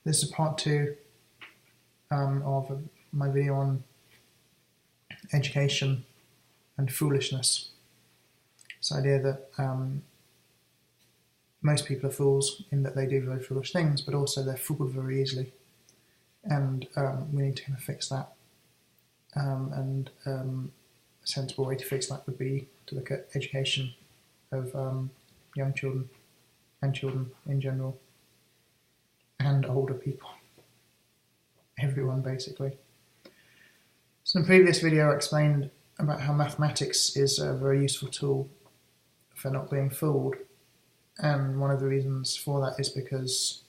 This is part 2 of my video on education and foolishness. This idea that most people are fools in that they do very foolish things, but also they're fooled very easily, and we need to kind of fix that. A sensible way to fix that would be to look at education of young children and children in general, and older people, everyone basically. So in the previous video I explained about how mathematics is a very useful tool for not being fooled, and one of the reasons for that is because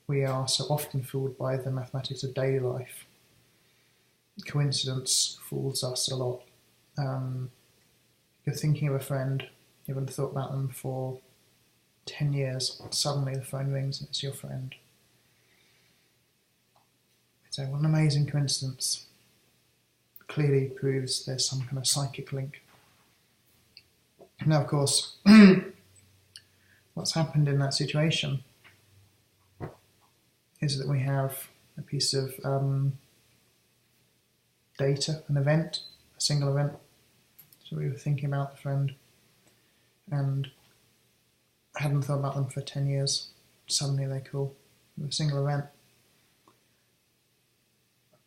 we are so often fooled by the mathematics of daily life. Coincidence fools us a lot. You're thinking of a friend, you haven't thought about them for 10 years, suddenly the phone rings and it's your friend. So what an amazing coincidence. Clearly proves there's some kind of psychic link. Now, of course, what's happened in that situation is that we have a piece of data, an event, a single event. So we were thinking about the friend and hadn't thought about them for 10 years. Suddenly they call. A single event.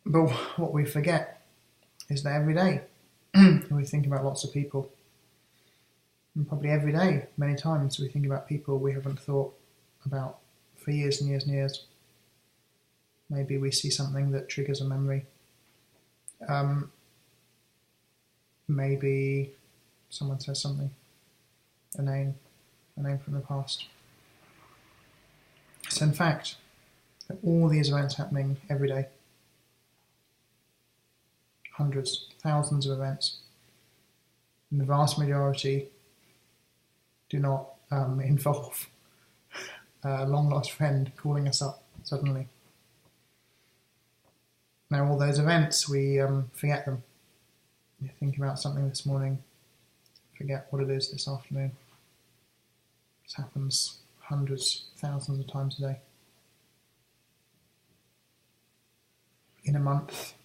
But what we forget is that every day we think about lots of people. And probably every day, many times, we think about people we haven't thought about for years and years and years. Maybe we see something that triggers a memory. Maybe someone says something, a name from the past. So in fact, there are all these events happening every day. Hundreds, thousands of events. And the vast majority do not involve a long-lost friend calling us up suddenly. Now, all those events, we forget them. You think about something this morning, forget what it is this afternoon. This happens hundreds, thousands of times a day. In a month,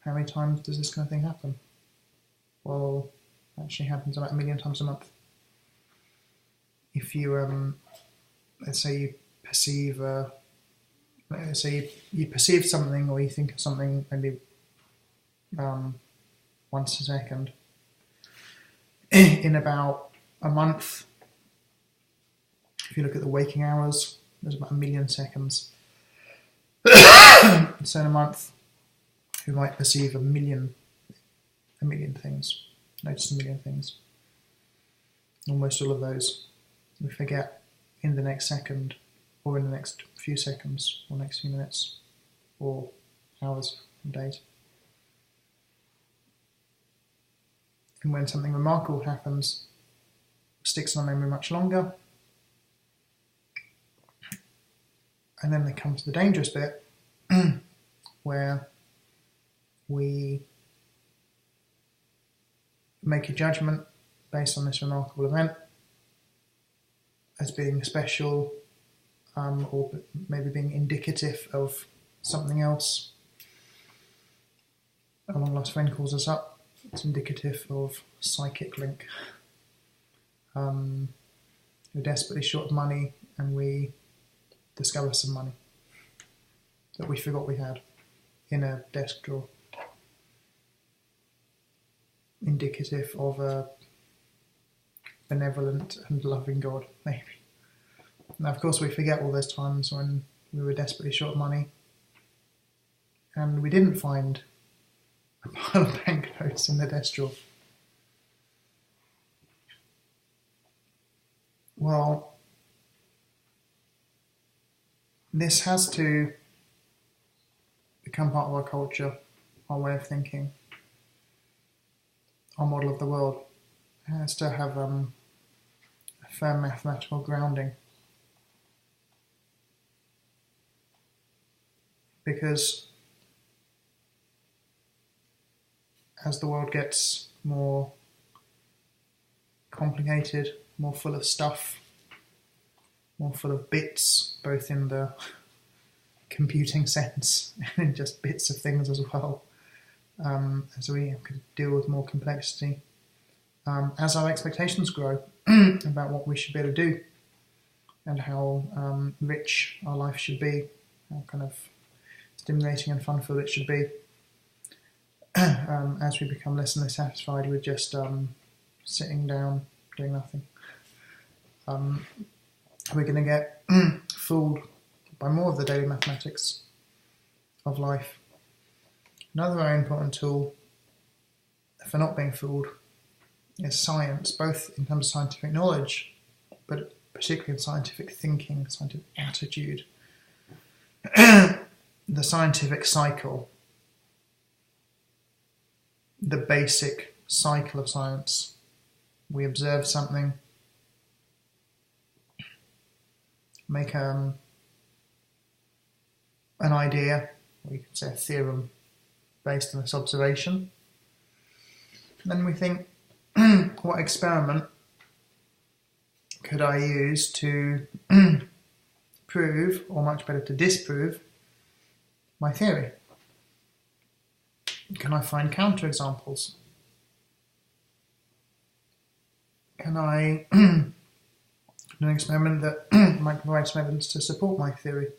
how many times does this kind of thing happen? Well, it actually happens about 1 million times a month. If you, let's say you perceive, you perceive something, or you think of something maybe once a second, in about a month, if you look at the waking hours, there's about 1 million seconds. So in a month, we might perceive a million things, notice 1 million things. Almost all of those we forget in the next second, or in the next few seconds, or next few minutes, or hours and days. And when something remarkable happens, it sticks in our memory much longer. And then they come to the dangerous bit, where we make a judgment based on this remarkable event as being special, or maybe being indicative of something else. A long-lost friend calls us up. It's indicative of psychic link. We're desperately short of money, and we discover some money that we forgot we had in a desk drawer. Indicative of a benevolent and loving God, maybe. Now, of course, we forget all those times when we were desperately short of money and we didn't find a pile of banknotes in the desk drawer. Well, this has to become part of our culture, our way of thinking, our model of the world. It has to have a firm mathematical grounding. Because as the world gets more complicated, more full of stuff, more full of bits, both in the computing sense and in just bits of things as well, as we could deal with more complexity. As our expectations grow about what we should be able to do and how rich our life should be, how kind of stimulating and fun-filled it should be, as we become less and less satisfied with just sitting down doing nothing, we're going to get fooled by more of the daily mathematics of life. Another very important tool for not being fooled is science, both in terms of scientific knowledge, but particularly in scientific thinking, scientific attitude. The scientific cycle, the basic cycle of science. We observe something, make an idea, or you could say a theorem based on this observation. And then we think, what experiment could I use to prove, or much better to disprove, my theory? Can I find counterexamples? Can I do an experiment that might provide some evidence to support my theory?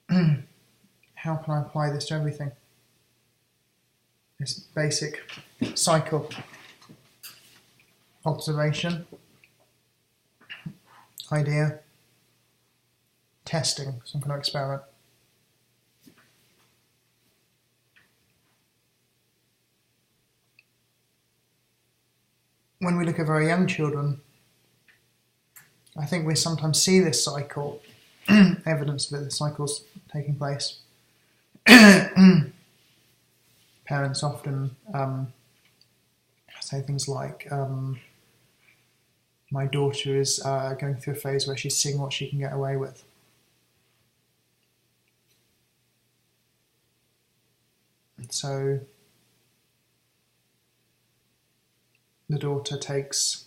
How can I apply this to everything? This basic cycle: observation, idea, testing, some kind of experiment. When we look at very young children, I think we sometimes see this cycle, evidence that the cycle's taking place. Parents often say things like, my daughter is going through a phase where she's seeing what she can get away with. And so the daughter takes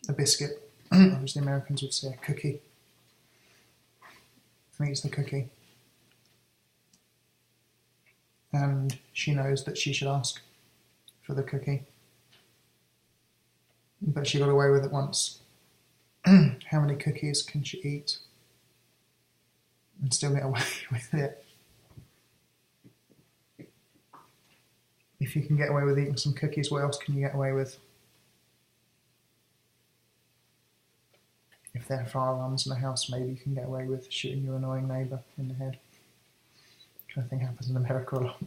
a biscuit, or as the Americans would say, a cookie, and eats the cookie. And she knows that she should ask for the cookie, but she got away with it once. How many cookies can she eat and still get away with it? If you can get away with eating some cookies, what else can you get away with? If there are firearms in the house, maybe you can get away with shooting your annoying neighbour in the head. Which I think happens in America a lot.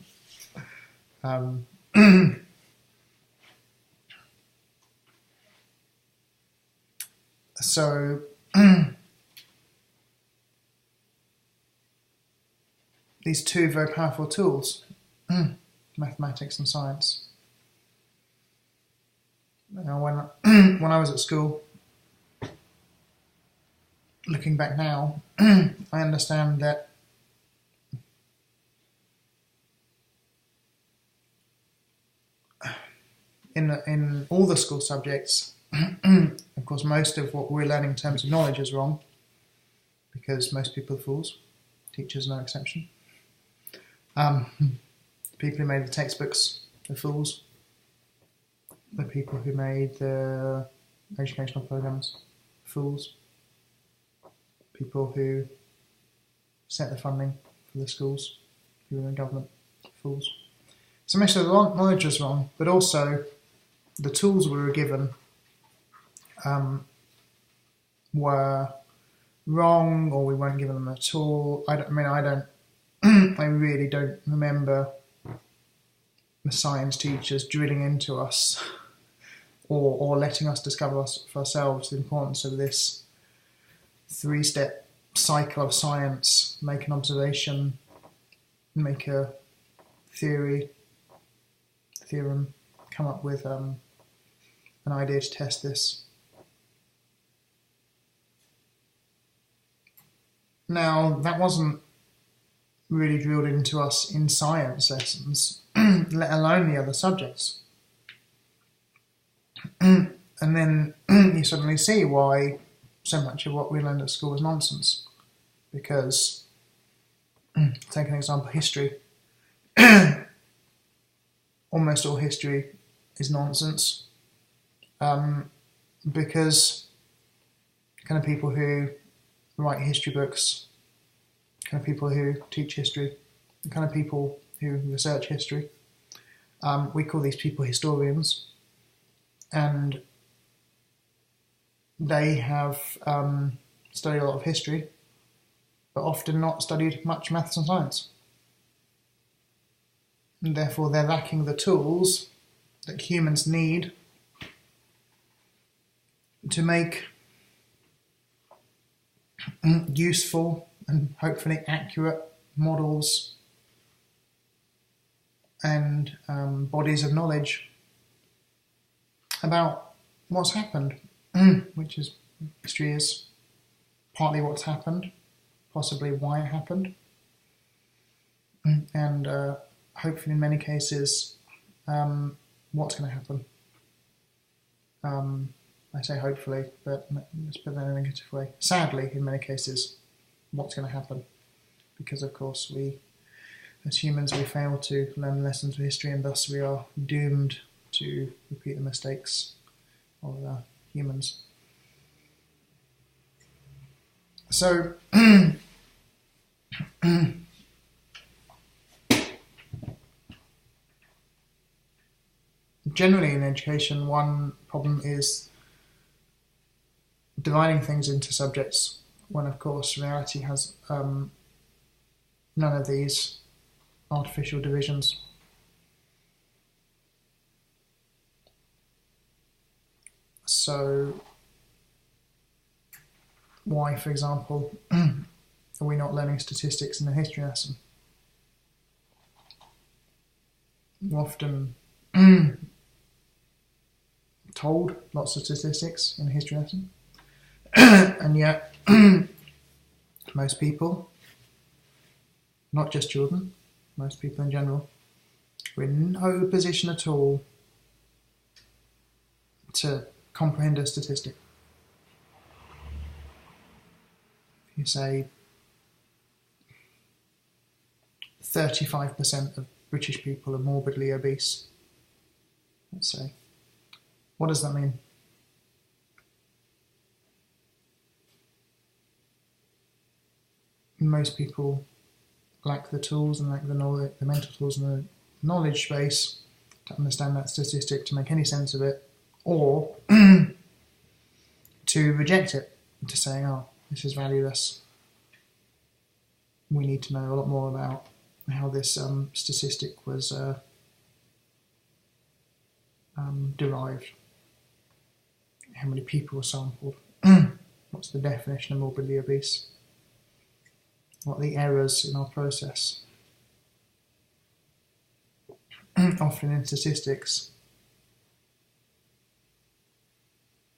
So these two very powerful tools, mathematics and science. Now, when I was at school, looking back now, I understand that in all the school subjects, of course, most of what we're learning in terms of knowledge is wrong, because most people are fools, teachers no exception. People who made the textbooks are fools. The people who made the educational programs, fools. People who set the funding for the schools, who were in government, fools. So most of the knowledge was wrong, but also the tools we were given were wrong, or we weren't given them at all. I really don't remember the science teachers drilling into us or letting us discover for ourselves the importance of this three-step cycle of science: make an observation, make a theorem, come up with an idea to test this. Now, that wasn't really drilled into us in science lessons, let alone the other subjects. And then you suddenly see why so much of what we learned at school was nonsense, because, take an example, history. Almost all history is nonsense, because kind of people who write history books, kind of people who teach history, the kind of people who research history, we call these people historians, and they have studied a lot of history, but often not studied much maths and science. And therefore they're lacking the tools that humans need to make useful and hopefully accurate models and bodies of knowledge about what's happened, which is, history is partly what's happened, possibly why it happened, and hopefully in many cases what's going to happen. I say hopefully, but let's put that in a negative way. Sadly, in many cases, what's going to happen, because of course we, as humans, we fail to learn lessons of history, and thus we are doomed to repeat the mistakes of humans. So, generally in education, one problem is dividing things into subjects, when of course reality has none of these artificial divisions. So why, for example, are we not learning statistics in the history lesson? We're often told lots of statistics in the history lesson, and yet most people, not just children, most people in general, are in no position at all to comprehend a statistic. If you say 35% of British people are morbidly obese, let's say, what does that mean? Most people lack the tools and lack the knowledge, the mental tools and the knowledge base to understand that statistic, to make any sense of it, or to reject it, to say, oh, this is valueless. We need to know a lot more about how this statistic was derived, how many people were sampled, what's the definition of morbidly obese, what are the errors in our process. Often in statistics,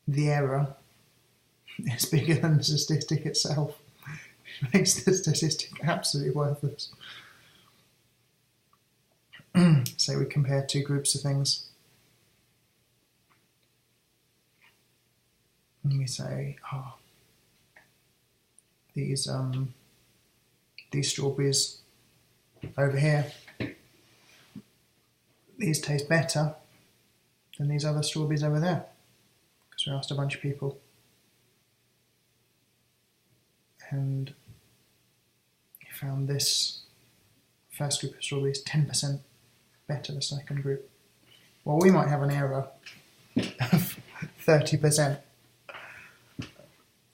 the error is bigger than the statistic itself, which makes the statistic absolutely worthless. Say we compare two groups of things, and we say, oh, these strawberries over here, these taste better than these other strawberries over there, because we asked a bunch of people, and we found this first group of strawberries 10% better than the second group. Well, we might have an error of 30%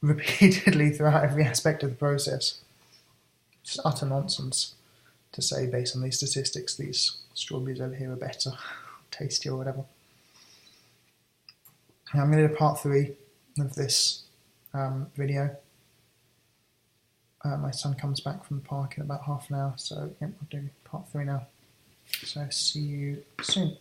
repeatedly throughout every aspect of the process. It's utter nonsense to say, based on these statistics, these strawberries over here are better, tastier, or whatever. Now, I'm going to do part 3 of this video. My son comes back from the park in about half an hour, so yeah, I'll do part 3 now. So see you soon.